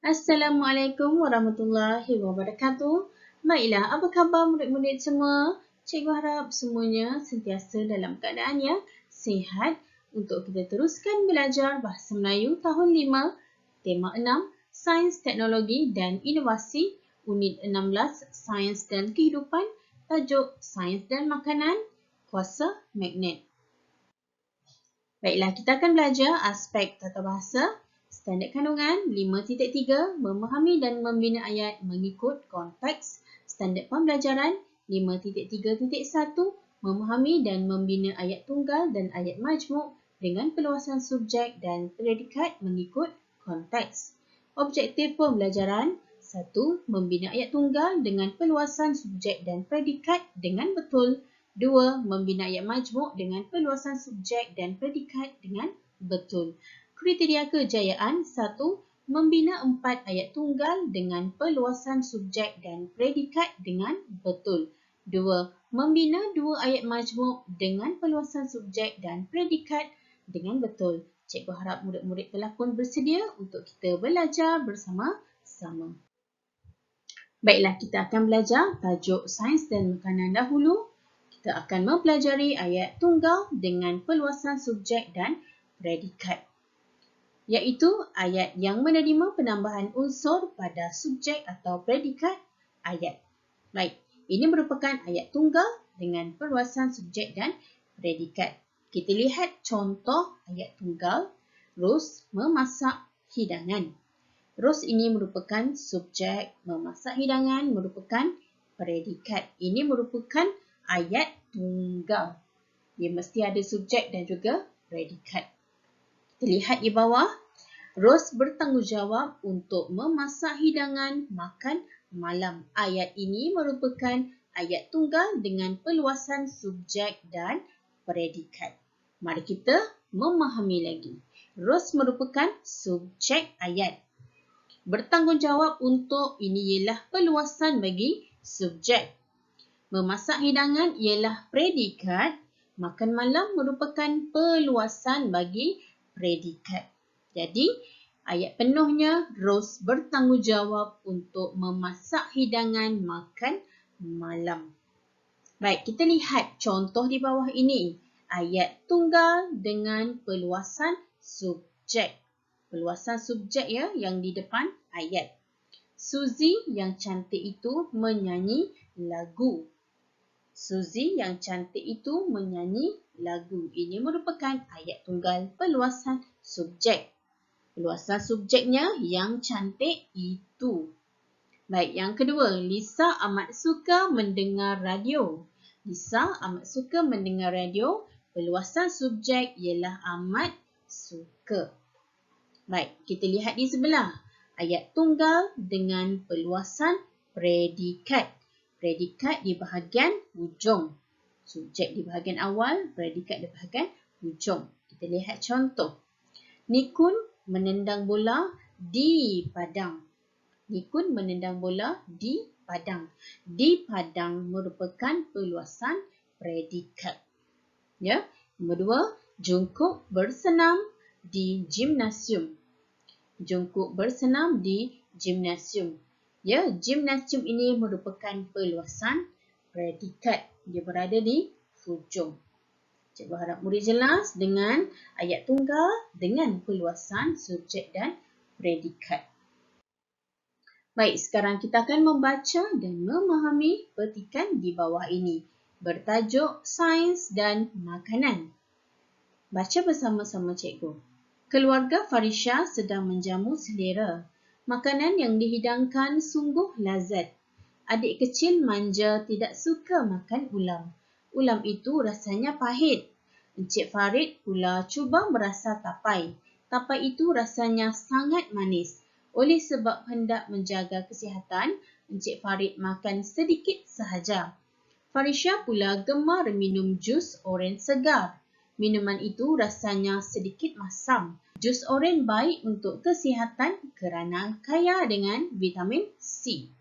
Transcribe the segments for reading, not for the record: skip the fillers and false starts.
Assalamualaikum warahmatullahi wabarakatuh. Baiklah, apa khabar murid-murid semua? Cikgu harap semuanya sentiasa dalam keadaan yang sihat untuk kita teruskan belajar Bahasa Melayu tahun 5, tema 6, Sains, Teknologi dan Inovasi, unit 16, Sains dan Kehidupan, tajuk Sains dan Makanan, kuasa magnet. Baiklah, kita akan belajar aspek tata bahasa. Standard kandungan 5.3, memahami dan membina ayat mengikut konteks. Standard pembelajaran 5.3.1, memahami dan membina ayat tunggal dan ayat majmuk dengan perluasan subjek dan predikat mengikut konteks. Objektif pembelajaran 1. Membina ayat tunggal dengan perluasan subjek dan predikat dengan betul. 2. Membina ayat majmuk dengan perluasan subjek dan predikat dengan betul. Kriteria kejayaan 1. Membina 4 ayat tunggal dengan perluasan subjek dan predikat dengan betul. 2. Membina 2 ayat majmuk dengan perluasan subjek dan predikat dengan betul. Cikgu harap murid-murid telah pun bersedia untuk kita belajar bersama-sama. Baiklah, kita akan belajar tajuk sains dan makanan dahulu. Kita akan mempelajari ayat tunggal dengan perluasan subjek dan predikat, iaitu ayat yang menerima penambahan unsur pada subjek atau predikat ayat. Baik, ini merupakan ayat tunggal dengan perluasan subjek dan predikat. Kita lihat contoh ayat tunggal. Ros memasak hidangan. Ros ini merupakan subjek, memasak hidangan merupakan predikat. Ini merupakan ayat tunggal. Dia mesti ada subjek dan juga predikat. Kita lihat di bawah. Ros bertanggungjawab untuk memasak hidangan makan malam. Ayat ini merupakan ayat tunggal dengan perluasan subjek dan predikat. Mari kita memahami lagi. Ros merupakan subjek ayat. Bertanggungjawab untuk ini ialah perluasan bagi subjek. Memasak hidangan ialah predikat. Makan malam merupakan perluasan bagi predikat. Jadi, ayat penuhnya Ros bertanggungjawab untuk memasak hidangan makan malam. Baik, kita lihat contoh di bawah ini. Ayat tunggal dengan perluasan subjek. Perluasan subjek ya yang di depan ayat. Suzy yang cantik itu menyanyi lagu. Suzy yang cantik itu menyanyi lagu. Ini merupakan ayat tunggal perluasan subjek. Perluasan subjeknya yang cantik itu. Baik, yang kedua, Lisa amat suka mendengar radio. Lisa amat suka mendengar radio. Perluasan subjek ialah amat suka. Baik, kita lihat di sebelah. Ayat tunggal dengan perluasan predikat. Predikat di bahagian hujung. Subjek di bahagian awal, predikat di bahagian hujung. Kita lihat contoh. Nikun menendang bola di padang. Nikun menendang bola di padang. Di padang merupakan perluasan predikat. Ya. Nombor 2, Jungkook bersenam di gimnasium. Jungkook bersenam di gimnasium. Ya, gimnasium ini merupakan perluasan predikat. Dia berada di hujung. Cikgu harap murid jelas dengan ayat tunggal dengan perluasan subjek dan predikat. Baik, sekarang kita akan membaca dan memahami petikan di bawah ini. Bertajuk Sains dan Makanan. Baca bersama-sama cikgu. Keluarga Farisha sedang menjamu selera. Makanan yang dihidangkan sungguh lazat. Adik kecil manja tidak suka makan ulam. Ulam itu rasanya pahit. Encik Farid pula cuba merasa tapai. Tapai itu rasanya sangat manis. Oleh sebab hendak menjaga kesihatan, Encik Farid makan sedikit sahaja. Farisha pula gemar minum jus oren segar. Minuman itu rasanya sedikit masam. Jus oren baik untuk kesihatan kerana kaya dengan vitamin C.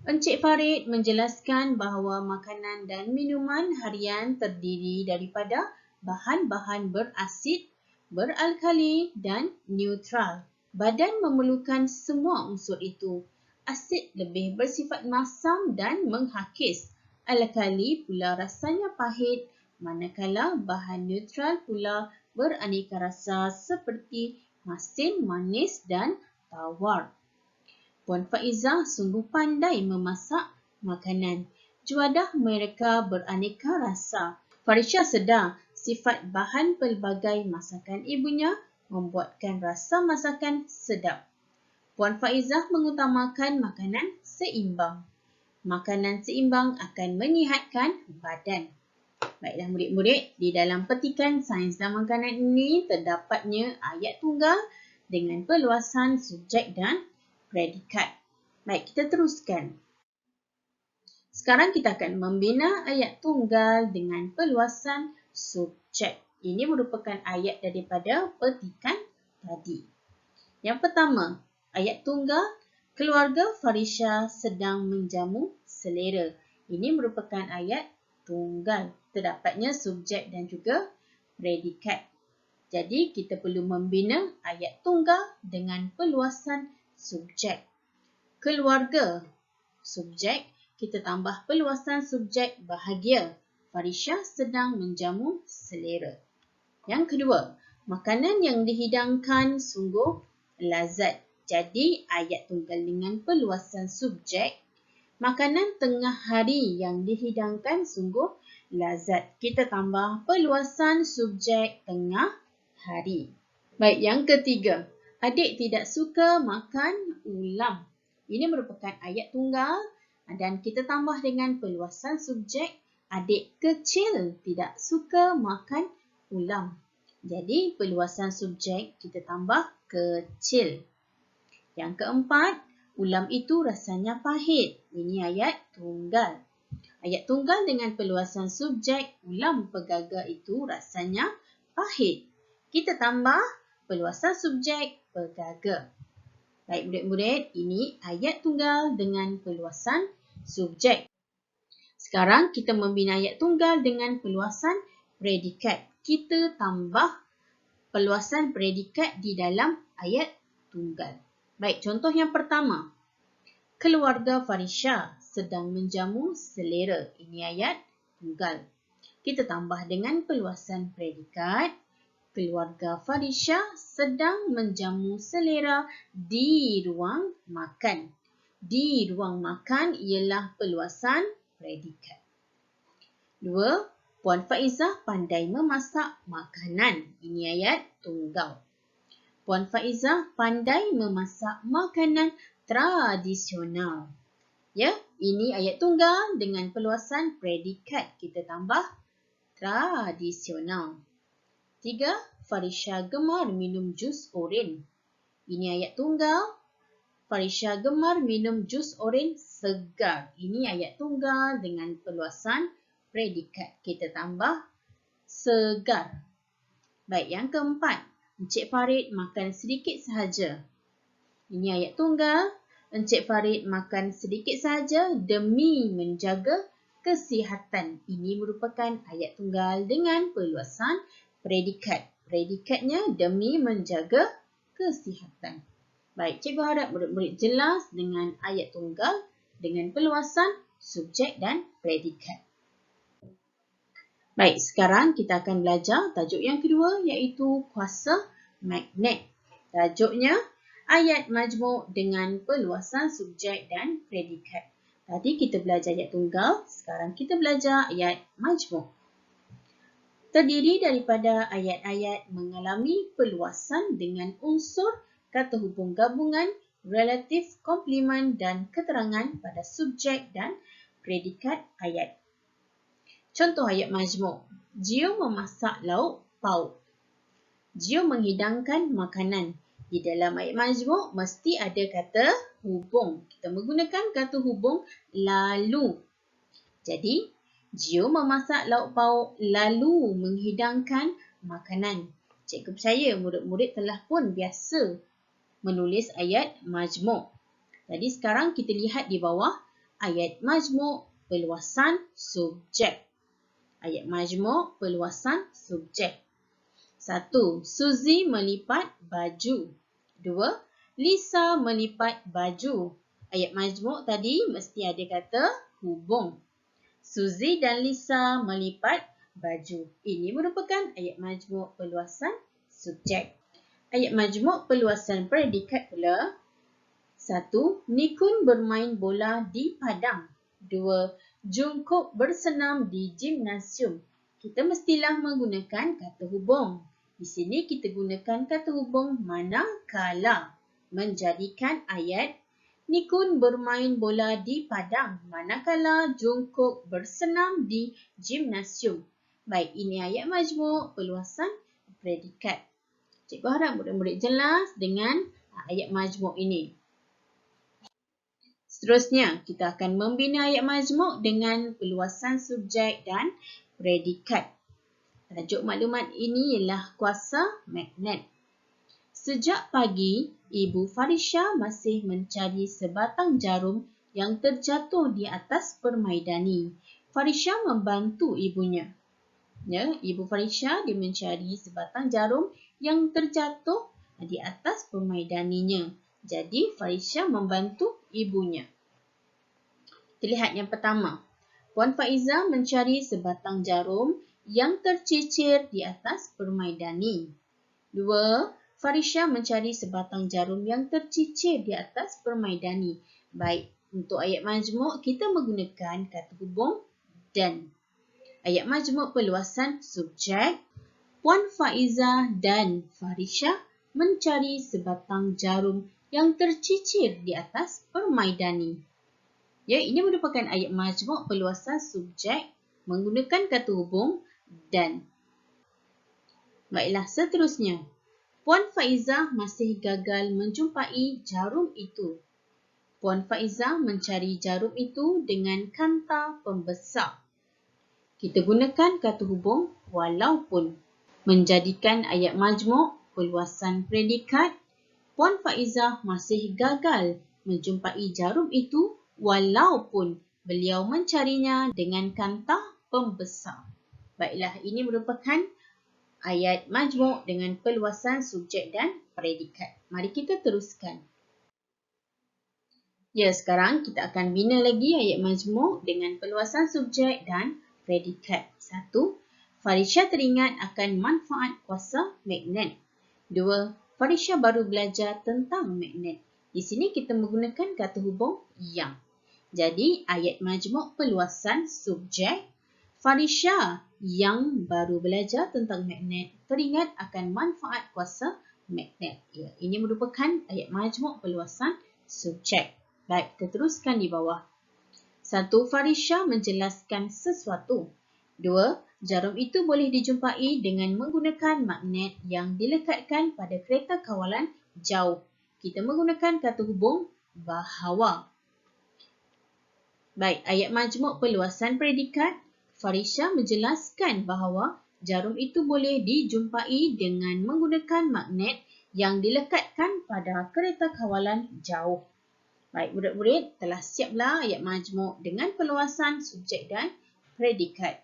Encik Farid menjelaskan bahawa makanan dan minuman harian terdiri daripada bahan-bahan berasid, beralkali dan neutral. Badan memerlukan semua unsur itu. Asid lebih bersifat masam dan menghakis. Alkali pula rasanya pahit, manakala bahan neutral pula beraneka rasa seperti masin, manis dan tawar. Puan Faizah sungguh pandai memasak makanan. Juadah mereka beraneka rasa. Farisha sedar sifat bahan pelbagai masakan ibunya membuatkan rasa masakan sedap. Puan Faizah mengutamakan makanan seimbang. Makanan seimbang akan menyihatkan badan. Baiklah murid-murid, di dalam petikan sains dan makanan ini terdapatnya ayat tunggal dengan perluasan subjek dan predikat. Baik, kita teruskan. Sekarang kita akan membina ayat tunggal dengan perluasan subjek. Ini merupakan ayat daripada petikan tadi. Yang pertama, ayat tunggal, keluarga Farisha sedang menjamu selera. Ini merupakan ayat tunggal. Terdapatnya subjek dan juga predikat. Jadi, kita perlu membina ayat tunggal dengan perluasan subjek. Keluarga, subjek, kita tambah perluasan subjek bahagia. Farisha sedang menjamu selera. Yang kedua, makanan yang dihidangkan sungguh lazat. Jadi, ayat tunggal dengan perluasan subjek. Makanan tengah hari yang dihidangkan sungguh lazat. Kita tambah perluasan subjek tengah hari. Baik, yang ketiga. Adik tidak suka makan ulam. Ini merupakan ayat tunggal dan kita tambah dengan perluasan subjek. Adik kecil tidak suka makan ulam. Jadi, perluasan subjek kita tambah kecil. Yang keempat, ulam itu rasanya pahit. Ini ayat tunggal. Ayat tunggal dengan perluasan subjek, ulam pegaga itu rasanya pahit. Kita tambah perluasan subjek pegaga. Baik murid-murid, ini ayat tunggal dengan perluasan subjek. Sekarang kita membina ayat tunggal dengan perluasan predikat. Kita tambah perluasan predikat di dalam ayat tunggal. Baik, contoh yang pertama. Keluarga Farisha sedang menjamu selera. Ini ayat tunggal. Kita tambah dengan perluasan predikat. Keluarga Farisha sedang menjamu selera di ruang makan. Di ruang makan ialah perluasan predikat. 2. Puan Faizah pandai memasak makanan. Ini ayat tunggal. Puan Faizah pandai memasak makanan tradisional. Ya, ini ayat tunggal dengan perluasan predikat. Kita tambah tradisional. 3. Farisha gemar minum jus oren. Ini ayat tunggal. Farisha gemar minum jus oren segar. Ini ayat tunggal dengan perluasan predikat. Kita tambah segar. Baik, yang keempat. Encik Farid makan sedikit sahaja. Ini ayat tunggal. Encik Farid makan sedikit sahaja demi menjaga kesihatan. Ini merupakan ayat tunggal dengan perluasan predikat. Predikatnya demi menjaga kesihatan. Baik, cikgu harap murid-murid jelas dengan ayat tunggal dengan perluasan subjek dan predikat. Baik, sekarang kita akan belajar tajuk yang kedua iaitu kuasa magnet. Tajuknya ayat majmuk dengan perluasan subjek dan predikat. Tadi kita belajar ayat tunggal, sekarang kita belajar ayat majmuk. Terdiri daripada ayat-ayat mengalami perluasan dengan unsur kata hubung gabungan, relatif, komplement dan keterangan pada subjek dan predikat ayat. Contoh ayat majmuk. Gio memasak lauk pauk. Gio menghidangkan makanan. Di dalam ayat majmuk mesti ada kata hubung. Kita menggunakan kata hubung lalu. Jadi, Gio memasak lauk pauk lalu menghidangkan makanan. Cikgu percaya murid-murid telah pun biasa menulis ayat majmuk. Jadi sekarang kita lihat di bawah ayat majmuk perluasan subjek. Ayat majmuk perluasan subjek. 1. Suzy melipat baju. 2. Lisa melipat baju. Ayat majmuk tadi mesti ada kata hubung. Suzy dan Lisa melipat baju. Ini merupakan ayat majmuk perluasan subjek. Ayat majmuk perluasan predikat pula. 1. Nikun bermain bola di padang. 2. Jungkook bersenam di gimnasium. Kita mestilah menggunakan kata hubung. Di sini kita gunakan kata hubung manakala menjadikan ayat Nikun bermain bola di padang manakala Jungkook bersenam di gimnasium. Baik, ini ayat majmuk perluasan predikat. Cikgu harap murid-murid jelas dengan ayat majmuk ini. Seterusnya, kita akan membina ayat majmuk dengan perluasan subjek dan predikat. Tajuk maklumat ini ialah kuasa magnet. Sejak pagi, Ibu Farisha masih mencari sebatang jarum yang terjatuh di atas permaidani. Farisha membantu ibunya. Ya, Ibu Farisha dia mencari sebatang jarum yang terjatuh di atas permaidaninya. Jadi, Farisha membantu ibunya. Kita lihat yang pertama. Puan Faiza mencari sebatang jarum yang tercicir di atas permaidani. 2. Farisha mencari sebatang jarum yang tercicir di atas permaidani. Baik, untuk ayat majmuk kita menggunakan kata hubung dan. Ayat majmuk perluasan subjek. Puan Faiza dan Farisha mencari sebatang jarum yang tercicir di atas permaidani. Ya, ini merupakan ayat majmuk perluasan subjek menggunakan kata hubung dan. Baiklah, seterusnya. Puan Faiza masih gagal menjumpai jarum itu. Puan Faiza mencari jarum itu dengan kanta pembesar. Kita gunakan kata hubung walaupun. Menjadikan ayat majmuk perluasan predikat. Puan Faiza masih gagal menjumpai jarum itu walaupun beliau mencarinya dengan kanta pembesar. Baiklah, ini merupakan ayat majmuk dengan perluasan subjek dan predikat. Mari kita teruskan. Ya, sekarang kita akan bina lagi ayat majmuk dengan perluasan subjek dan predikat. 1. Farisha teringat akan manfaat kuasa magnet. 2. Farisha baru belajar tentang magnet. Di sini kita menggunakan kata hubung yang. Jadi, ayat majmuk perluasan subjek. Farisha yang baru belajar tentang magnet teringat akan manfaat kuasa magnet. Ya, ini merupakan ayat majmuk perluasan subjek. Baik, kita teruskan di bawah. 1. Farisha menjelaskan sesuatu. 2. Jarum itu boleh dijumpai dengan menggunakan magnet yang dilekatkan pada kereta kawalan jauh. Kita menggunakan kata hubung bahawa. Baik, ayat majmuk perluasan predikat. Farisha menjelaskan bahawa jarum itu boleh dijumpai dengan menggunakan magnet yang dilekatkan pada kereta kawalan jauh. Baik, murid-murid, telah siaplah ayat majmuk dengan perluasan subjek dan predikat.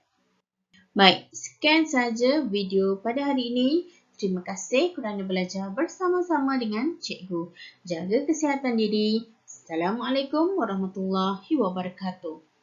Baik, sekian saja video pada hari ini. Terima kasih kerana belajar bersama-sama dengan cikgu. Jaga kesihatan diri. Assalamualaikum warahmatullahi wabarakatuh.